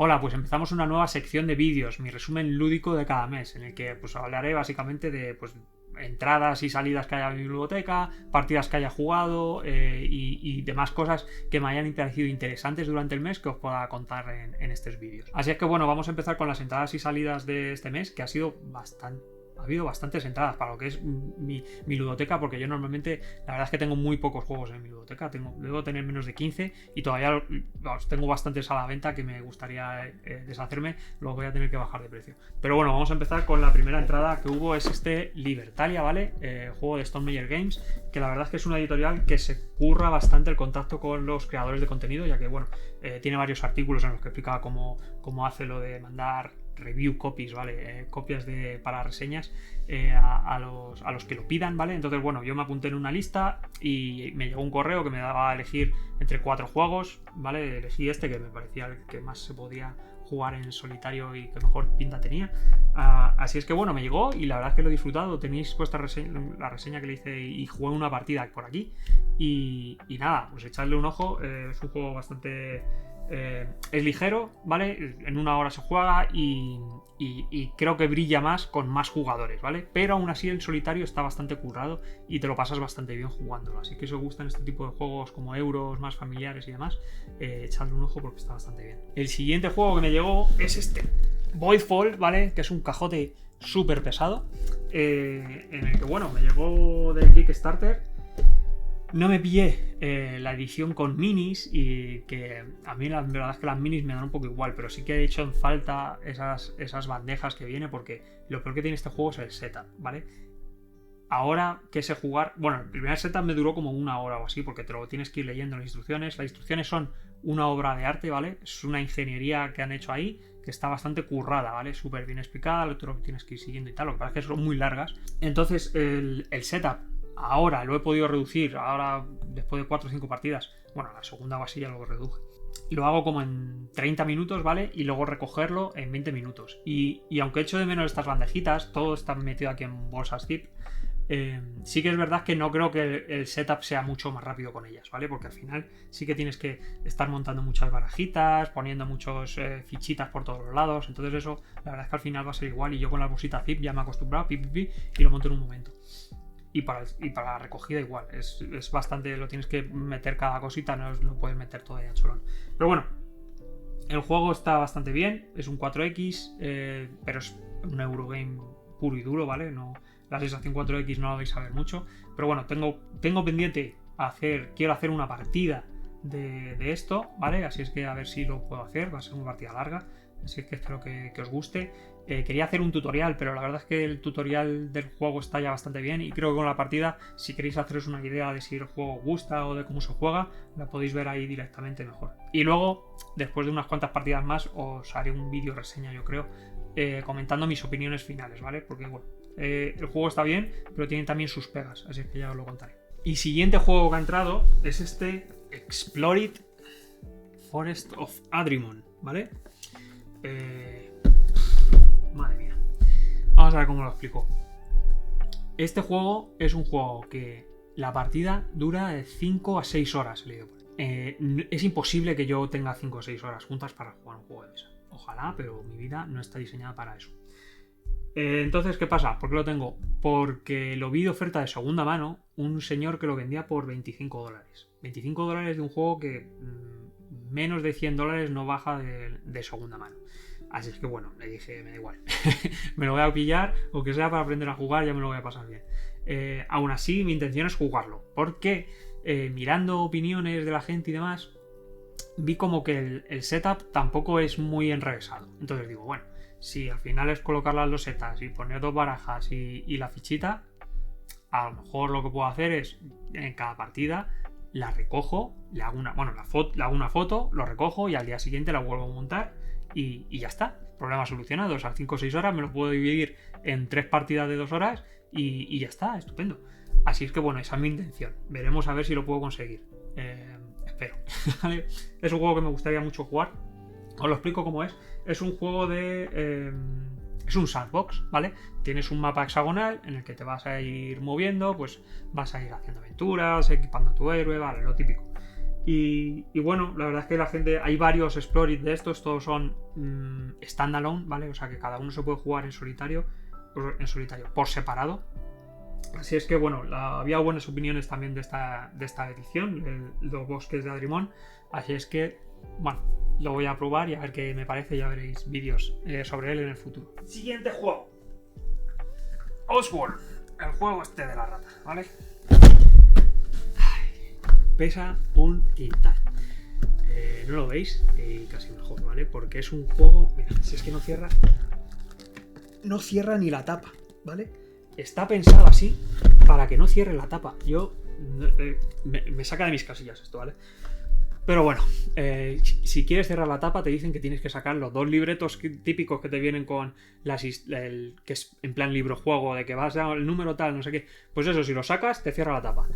Hola, pues empezamos una nueva sección de vídeos, mi resumen lúdico de cada mes, en el que pues hablaré básicamente de entradas y salidas que haya en mi biblioteca, partidas que haya jugado y demás cosas que me hayan parecido interesantes durante el mes que os pueda contar en estos vídeos. Así es que bueno, vamos a empezar con las entradas y salidas de este mes, que ha sido bastante... Ha habido bastantes entradas para lo que es mi ludoteca, porque yo normalmente, la verdad es que tengo muy pocos juegos en mi ludoteca, debo tener menos de 15 y todavía tengo bastantes a la venta que me gustaría deshacerme, los voy a tener que bajar de precio. Pero bueno, vamos a empezar con la primera entrada que hubo, es este Libertalia, ¿vale? Juego de Stone Meyer Games, que la verdad es que es una editorial que se curra bastante el contacto con los creadores de contenido, ya que bueno, tiene varios artículos en los que explica cómo hace lo de mandar review copies, ¿vale? Copias para reseñas a los que lo pidan, ¿vale? Entonces, bueno, yo me apunté en una lista y me llegó un correo que me daba a elegir entre 4 juegos, ¿vale? Elegí este que me parecía el que más se podía jugar en solitario y que mejor pinta tenía. Así es que bueno, me llegó y la verdad es que lo he disfrutado. Tenéis puesta la reseña que le hice y jugué una partida por aquí. Y nada, pues echadle un ojo. Es un juego bastante... es ligero, ¿vale? En una hora se juega y creo que brilla más con más jugadores, ¿vale? Pero aún así el solitario está bastante currado y te lo pasas bastante bien jugándolo. Así que si os gustan este tipo de juegos como euros, más familiares y demás, echadle un ojo porque está bastante bien. El siguiente juego que me llegó es este, Voidfall, ¿vale? Que es un cajote súper pesado, en el que, bueno, me llegó del Kickstarter. No me pillé la edición con minis y que a mí la verdad es que las minis me dan un poco igual, pero sí que he hecho en falta esas bandejas que viene porque lo peor que tiene este juego es el setup, ¿vale? Ahora que sé jugar... Bueno, el primer setup me duró como una hora o así porque te lo tienes que ir leyendo las instrucciones. Las instrucciones son una obra de arte, ¿vale? Es una ingeniería que han hecho ahí que está bastante currada, ¿vale? Súper bien explicada, lo otro que tienes que ir siguiendo y tal. Lo que pasa es que son muy largas. Entonces el setup... Ahora lo he podido reducir, ahora después de 4 o 5 partidas, bueno, la segunda o así ya lo reduje. Lo hago como en 30 minutos, ¿vale? Y luego recogerlo en 20 minutos. Y aunque echo de menos estas bandejitas, todo está metido aquí en bolsas zip, sí que es verdad que no creo que el setup sea mucho más rápido con ellas, ¿vale? Porque al final sí que tienes que estar montando muchas barajitas, poniendo muchos fichitas por todos los lados, entonces eso, la verdad es que al final va a ser igual y yo con la bolsita zip ya me he acostumbrado, y lo monto en un momento. Y para la recogida igual, es bastante, lo tienes que meter cada cosita, no lo puedes meter todo ahí a cholón. Pero bueno, el juego está bastante bien, es un 4X, pero es un Eurogame puro y duro, ¿vale? No, la sensación 4X no la vais a ver mucho, pero bueno, tengo pendiente quiero hacer una partida de esto, ¿vale? Así es que a ver si lo puedo hacer, va a ser una partida larga, así es que espero que os guste. Quería hacer un tutorial, pero la verdad es que el tutorial del juego está ya bastante bien y creo que con la partida, si queréis haceros una idea de si el juego os gusta o de cómo se juega, la podéis ver ahí directamente mejor. Y luego, después de unas cuantas partidas más, os haré un vídeo reseña, yo creo, comentando mis opiniones finales, ¿vale? Porque bueno, el juego está bien, pero tiene también sus pegas, así que ya os lo contaré. Y siguiente juego que ha entrado es este Explored Forest of Adrimon, ¿vale? Madre mía. Vamos a ver cómo lo explico. Este juego es un juego que la partida dura de 5 a 6 horas, he leído por ahí. Es imposible que yo tenga 5 o 6 horas juntas para jugar un juego de mesa. Ojalá, pero mi vida no está diseñada para eso. Entonces, ¿qué pasa? ¿Por qué lo tengo? Porque lo vi de oferta de segunda mano un señor que lo vendía por $25. $25 de un juego que menos de $100 no baja de segunda mano. Así es que bueno, le dije, me da igual. Me lo voy a pillar, aunque sea para aprender a jugar, ya me lo voy a pasar bien. Aún así, mi intención es jugarlo. Porque mirando opiniones de la gente y demás, vi como que el setup tampoco es muy enrevesado. Entonces digo, bueno, si al final es colocar las losetas y poner 2 barajas y la fichita, a lo mejor lo que puedo hacer es, en cada partida, la recojo, le hago una foto, lo recojo y al día siguiente la vuelvo a montar y ya está. Problema solucionado. O sea, 5 o 6 horas me lo puedo dividir en 3 partidas de 2 horas y ya está, estupendo. Así es que bueno, esa es mi intención. Veremos a ver si lo puedo conseguir. Espero. ¿Vale? Es un juego que me gustaría mucho jugar. Os lo explico cómo es. Es un juego de... es un sandbox, ¿vale? Tienes un mapa hexagonal en el que te vas a ir moviendo, pues vas a ir haciendo aventuras, equipando a tu héroe, ¿vale? Lo típico. Y bueno, la verdad es que la gente, hay varios Explorit de estos, todos son standalone, ¿vale? O sea que cada uno se puede jugar en solitario, por separado. Así es que bueno, había buenas opiniones también de esta edición, los bosques de Adrimón. Así es que, bueno, lo voy a probar y a ver qué me parece, ya veréis vídeos sobre él en el futuro. Siguiente juego. Oswald, el juego este de la rata, ¿vale? Pesa un quintal. No lo veis, casi mejor, ¿vale? Porque es un juego, mira, si es que no cierra ni la tapa, ¿vale? Está pensado así para que no cierre la tapa. Me saca de mis casillas esto, ¿vale? Pero bueno, si quieres cerrar la tapa te dicen que tienes que sacar los 2 libretos típicos que te vienen con que es en plan libro-juego, de que vas a el número tal, no sé qué. Pues eso, si lo sacas, te cierra la tapa.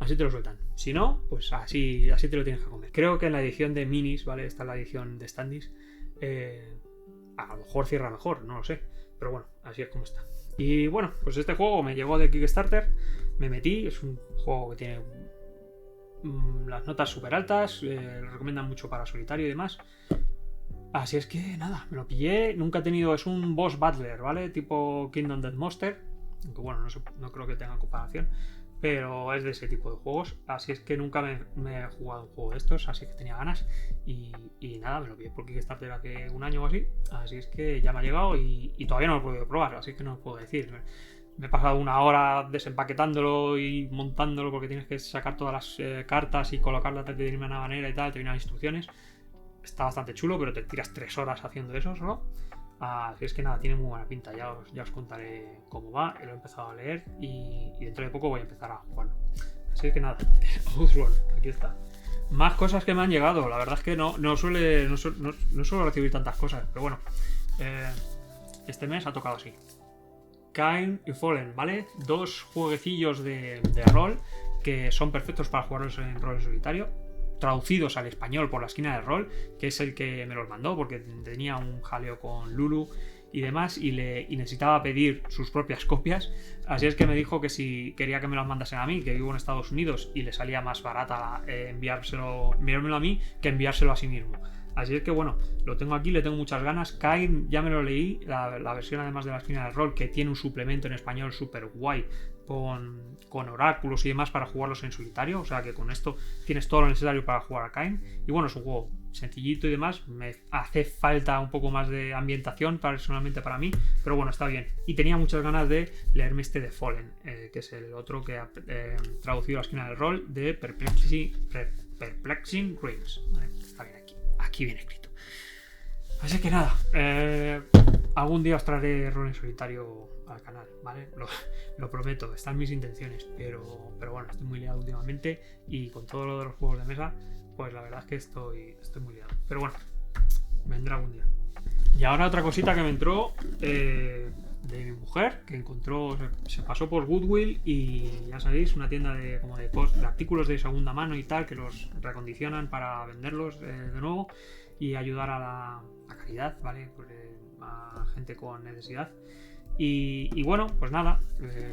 Así te lo sueltan. Si no, pues así te lo tienes que comer. Creo que en la edición de minis, ¿vale? Esta es la edición de standees. A lo mejor cierra mejor, no lo sé. Pero bueno, así es como está. Y bueno, pues este juego me llegó de Kickstarter. Me metí, es un juego que tiene las notas súper altas, lo recomiendan mucho para solitario y demás. Así es que nada, me lo pillé. Nunca he tenido, es un boss battler, ¿vale? Tipo Kingdom Death Monster. Aunque bueno, no creo que tenga comparación. Pero es de ese tipo de juegos. Así es que nunca me he jugado un juego de estos. Así que tenía ganas. Y nada, me lo pillé por Kickstarter hace un año o así. Así es que ya me ha llegado y todavía no lo he podido probar. Así que no os puedo decir. Me he pasado una hora desempaquetándolo y montándolo porque tienes que sacar todas las cartas y colocarlas de determinada manera y tal. Te vienen las instrucciones. Está bastante chulo, pero te tiras 3 horas haciendo eso solo. Así es que nada, tiene muy buena pinta. Ya os contaré cómo va. Lo he empezado a leer y dentro de poco voy a empezar a jugarlo. Así es que nada, Oswald, aquí está. Más cosas que me han llegado. La verdad es que no suelo recibir tantas cosas. Pero bueno, este mes ha tocado así. Kain y Fallen, ¿vale? 2 jueguecillos de rol que son perfectos para jugarlos en rol en solitario, traducidos al español por la esquina del rol, que es el que me los mandó porque tenía un jaleo con Lulu y demás y necesitaba pedir sus propias copias. Así es que me dijo que si quería que me las mandasen a mí, que vivo en Estados Unidos y le salía más barata enviármelo a mí que enviárselo a sí mismo. Así es que bueno, lo tengo aquí, le tengo muchas ganas. Kain ya me lo leí, la versión además de la esquina del rol, que tiene un suplemento en español súper guay con oráculos y demás para jugarlos en solitario. O sea que con esto tienes todo lo necesario para jugar a Kain. Y bueno, es un juego sencillito y demás. Me hace falta un poco más de ambientación personalmente para mí, pero bueno, está bien. Y tenía muchas ganas de leerme este de Fallen, que es el otro que ha traducido a la esquina del rol de Perplexing Dreams. ¿Vale? Está bien aquí bien escrito. Así que nada, algún día os traeré rol en solitario al canal, ¿vale? Lo prometo, están mis intenciones, pero bueno, estoy muy liado últimamente y con todo lo de los juegos de mesa, pues la verdad es que estoy muy liado. Pero bueno, vendrá algún día. Y ahora otra cosita que me entró de mi mujer, que se pasó por Goodwill y ya sabéis, una tienda de artículos de segunda mano y tal, que los recondicionan para venderlos de nuevo y ayudar a la caridad, ¿vale? A gente con necesidad. Y bueno, pues nada,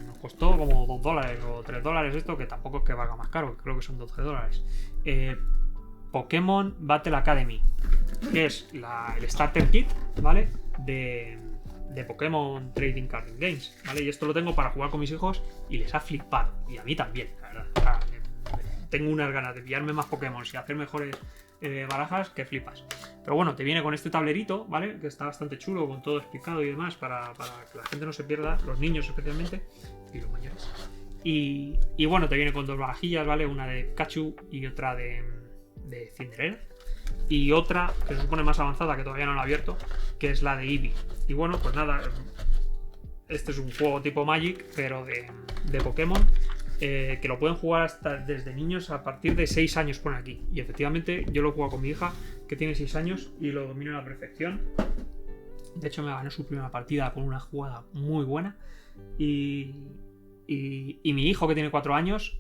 nos costó como $2 o $3 esto, que tampoco es que valga más caro, creo que son $12. Pokémon Battle Academy, que es el Starter Kit, ¿vale? De Pokémon Trading Card Games, ¿vale? Y esto lo tengo para jugar con mis hijos y les ha flipado, y a mí también, la verdad. O sea, tengo unas ganas de pillarme más Pokémon y hacer mejores barajas que flipas. Pero bueno, te viene con este tablerito, ¿vale? Que está bastante chulo, con todo explicado y demás, para que la gente no se pierda, los niños especialmente, y los mayores. Y bueno, te viene con 2 barajillas, ¿vale? Una de Pikachu y otra de Cinderella. Y otra que se supone más avanzada, que todavía no la he abierto, que es la de Eevee. Y bueno, pues nada, este es un juego tipo Magic, pero de Pokémon, que lo pueden jugar hasta desde niños a partir de 6 años, pone aquí. Y efectivamente yo lo he jugado con mi hija, que tiene 6 años, y lo domino a la perfección. De hecho me ganó su primera partida con una jugada muy buena. Y mi hijo, que tiene 4 años,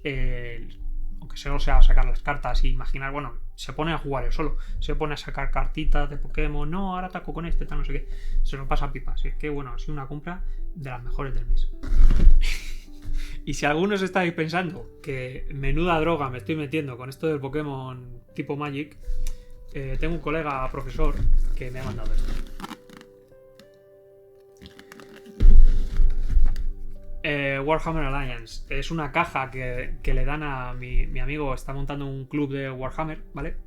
aunque solo sea sacar las cartas y imaginar, bueno, se pone a jugar él solo, se pone a sacar cartitas de Pokémon, no, ahora ataco con este, tal, no sé qué, se lo pasa a pipa. Así es que bueno, ha sido una compra de las mejores del mes. Y si algunos estáis pensando que menuda droga me estoy metiendo con esto del Pokémon tipo Magic, tengo un colega profesor que me ha mandado esto. Warhammer Alliance es una caja que le dan a mi amigo. Está montando un club de Warhammer, ¿vale?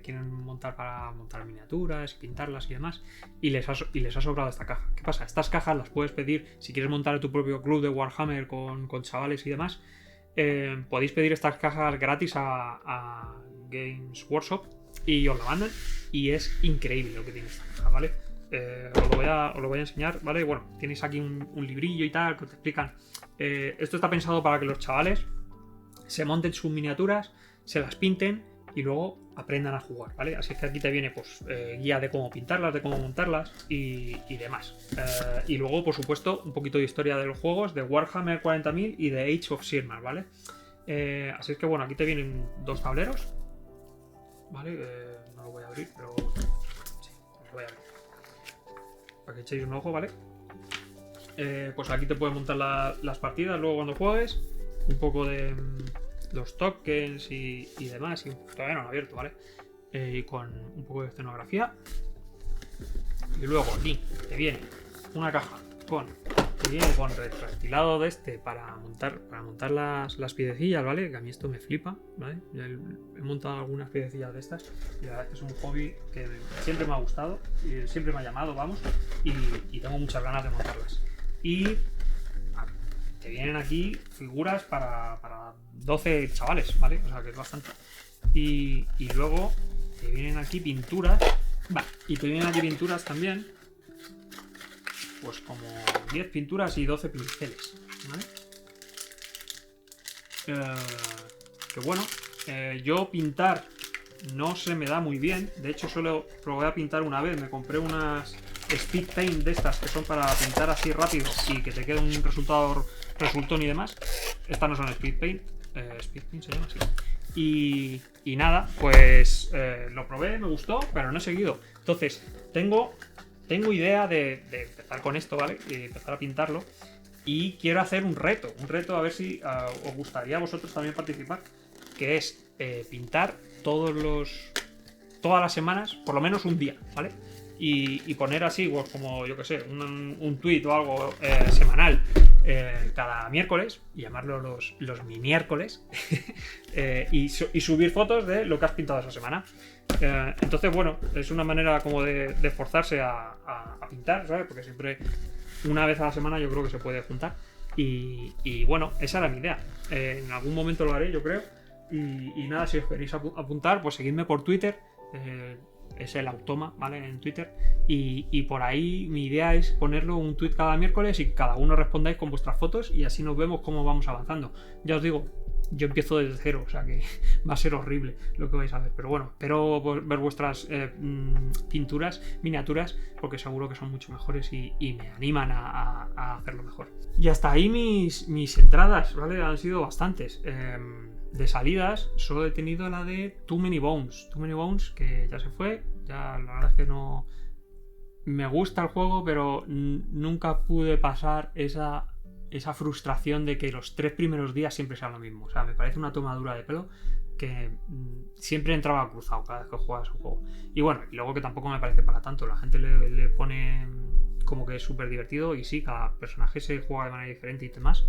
Quieren montar para montar miniaturas, pintarlas y demás, y les ha sobrado esta caja. ¿Qué pasa? Estas cajas las puedes pedir si quieres montar tu propio club de Warhammer con chavales y demás. Podéis pedir estas cajas gratis a Games Workshop y os la mandan, y es increíble lo que tiene esta caja, ¿vale? Os lo voy a enseñar, ¿vale? Bueno, tenéis aquí un librillo y tal que te explican. Esto está pensado para que los chavales se monten sus miniaturas, se las pinten y luego aprendan a jugar, ¿vale? Así que aquí te viene pues guía de cómo pintarlas, de cómo montarlas y demás. Y luego, por supuesto, un poquito de historia de los juegos, de Warhammer 40.000 y de Age of Sigmar, ¿vale? Así es que bueno, aquí te vienen 2 tableros, ¿vale? No lo voy a abrir, pero sí, os lo voy a abrir para que echéis un ojo, ¿vale? Pues aquí te puedes montar las partidas luego cuando juegues, un poco de los tokens y demás, y todavía no lo he abierto, ¿vale? Y con un poco de escenografía. Y luego aquí te viene una caja con retractilado de este para montar las piececillas, ¿vale? Que a mí esto me flipa, ¿vale? Yo he montado algunas piececillas de estas y la verdad es que es un hobby que siempre me ha gustado y siempre me ha llamado, vamos, y tengo muchas ganas de montarlas. Y te vienen aquí figuras para 12 chavales, ¿vale? O sea que es bastante. Y luego te vienen aquí pinturas, y te vienen aquí pinturas también, pues como 10 pinturas y 12 pinceles, ¿vale? Que bueno, yo pintar no se me da muy bien. De hecho, solo probé a pintar una vez. Me compré unas speed paint de estas que son para pintar así rápido y que te quede un resultón y demás. Estas no son speed paint. Speed paint se llama así. Y nada, pues lo probé, me gustó, pero no he seguido. Entonces, tengo idea de empezar con esto, ¿vale? Y empezar a pintarlo. Y quiero hacer un reto a ver si os gustaría a vosotros también participar, que es pintar todas las semanas, por lo menos un día, ¿vale? Y poner así, pues como yo que sé, un tuit o algo semanal cada miércoles, y llamarlo los mi miércoles, y subir fotos de lo que has pintado esa semana. Entonces, bueno, es una manera como de esforzarse a pintar, ¿sabes? Porque siempre una vez a la semana yo creo que se puede juntar. Y bueno, esa era mi idea. En algún momento lo haré, yo creo. Y nada, si os queréis apuntar, pues seguidme por Twitter. Es el Automa, ¿vale? En Twitter. Y por ahí mi idea es ponerlo un tweet cada miércoles y cada uno respondáis con vuestras fotos y así nos vemos cómo vamos avanzando. Ya os digo, yo empiezo desde cero, o sea que va a ser horrible lo que vais a ver. Pero bueno, espero ver vuestras pinturas, miniaturas, porque seguro que son mucho mejores y me animan a hacerlo mejor. Y hasta ahí mis entradas, ¿vale? Han sido bastantes. De salidas solo he tenido la de Too Many Bones, que ya se fue. Ya la verdad es que no me gusta el juego, pero nunca pude pasar esa frustración de que los 3 primeros días siempre sean lo mismo. O sea, me parece una tomadura de pelo que siempre entraba cruzado cada vez que jugaba su juego. Y bueno, y luego que tampoco me parece para tanto. La gente le pone como que es súper divertido, y sí, cada personaje se juega de manera diferente y demás,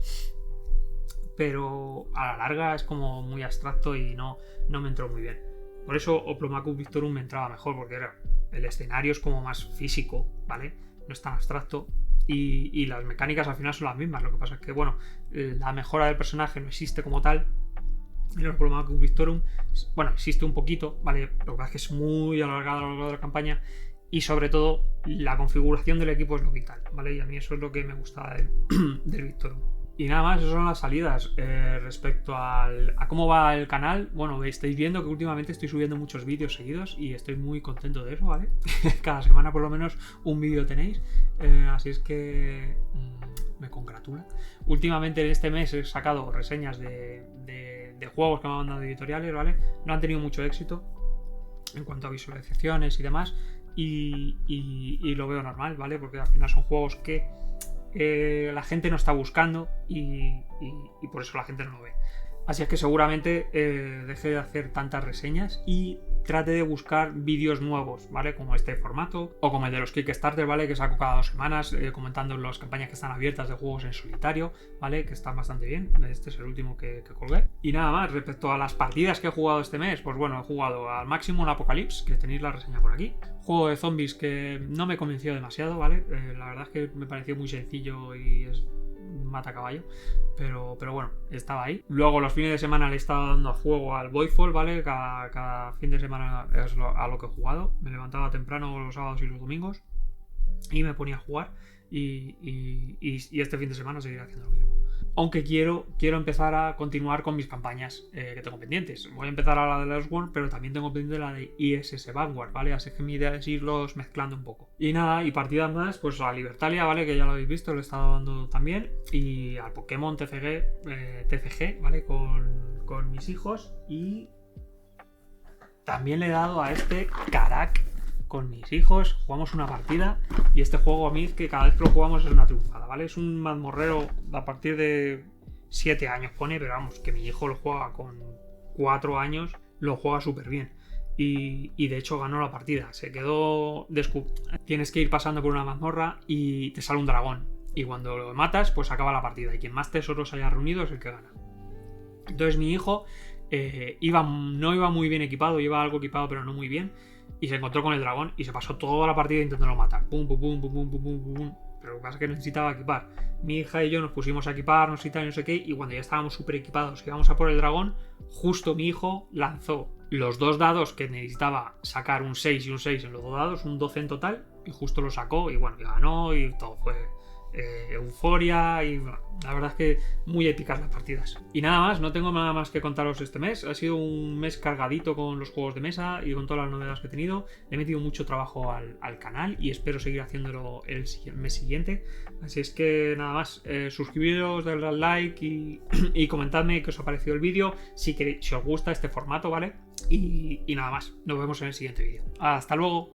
pero a la larga es como muy abstracto y no me entró muy bien. Por eso Oplomacus Victorum me entraba mejor, porque el escenario es como más físico, ¿vale? No es tan abstracto y las mecánicas al final son las mismas. Lo que pasa es que, bueno, la mejora del personaje no existe como tal. En el Oplomacus Victorum, bueno, existe un poquito, ¿vale? Lo que pasa es que es muy alargado a lo largo de la campaña, y sobre todo la configuración del equipo es lo vital, ¿vale? Y a mí eso es lo que me gustaba del Victorum. Y nada más, esas son las salidas. Respecto a cómo va el canal, bueno, estáis viendo que últimamente estoy subiendo muchos vídeos seguidos y estoy muy contento de eso, ¿vale? Cada semana por lo menos un vídeo tenéis, así es que me congratula. Últimamente en este mes he sacado reseñas de juegos que me han mandado editoriales, ¿vale? No han tenido mucho éxito en cuanto a visualizaciones y demás, y lo veo normal, ¿vale? Porque al final son juegos que la gente no está buscando y por eso la gente no lo ve. Así es que seguramente deje de hacer tantas reseñas y trate de buscar vídeos nuevos, ¿vale? Como este formato o como el de los Kickstarter, ¿vale? Que saco cada 2 semanas comentando las campañas que están abiertas de juegos en solitario, ¿vale? Que están bastante bien. Este es el último que colgué. Y nada más, respecto a las partidas que he jugado este mes, pues bueno, he jugado al Maximum Apocalypse, que tenéis la reseña por aquí. Juego de zombies que no me convenció demasiado, ¿vale? La verdad es que me pareció muy sencillo y es mata caballo, pero bueno, estaba ahí. Luego los fines de semana le he estado dando juego al Voidfall, ¿vale? Cada fin de semana es a lo que he jugado. Me levantaba temprano los sábados y los domingos y me ponía a jugar y este fin de semana seguiré haciendo lo mismo. Aunque quiero empezar a continuar con mis campañas que tengo pendientes. Voy a empezar a la de Earthworm, pero también tengo pendiente la de ISS Vanguard, ¿vale? Así que mi idea es irlos mezclando un poco. Y nada, y partidas más, pues a Libertalia, ¿vale? Que ya lo habéis visto, lo he estado dando también. Y al Pokémon TCG, ¿vale? Con mis hijos. Y también le he dado a este Karak con mis hijos, jugamos una partida y este juego a mí es que cada vez que lo jugamos es una triunfada, ¿vale? Es un mazmorrero a partir de 7 años pone, pero vamos, que mi hijo lo juega con 4 años, lo juega súper bien y de hecho ganó la partida, se quedó tienes que ir pasando por una mazmorra y te sale un dragón y cuando lo matas pues acaba la partida y quien más tesoros haya reunido es el que gana. Entonces mi hijo no iba muy bien equipado, iba algo equipado pero no muy bien. Y se encontró con el dragón y se pasó toda la partida intentando matar. Pum, pum, pum, pum, pum, pum, pum, pum. Pero lo que pasa es que necesitaba equipar. Mi hija y yo nos pusimos a equiparnos y tal, no sé qué. Y cuando ya estábamos súper equipados, que íbamos a por el dragón, justo mi hijo lanzó los 2 dados que necesitaba sacar un 6 y un 6 en los 2 dados, un 12 en total. Y justo lo sacó y bueno, y ganó y todo fue euforia y bueno, la verdad es que muy épicas las partidas. Y nada más, no tengo nada más que contaros este mes. Ha sido un mes cargadito con los juegos de mesa y con todas las novedades que he tenido. Le he metido mucho trabajo al canal y espero seguir haciéndolo el mes siguiente. Así es que nada más, suscribiros, darle al like y comentadme qué os ha parecido el vídeo, si os gusta este formato, ¿vale? Y nada más, nos vemos en el siguiente vídeo. Hasta luego.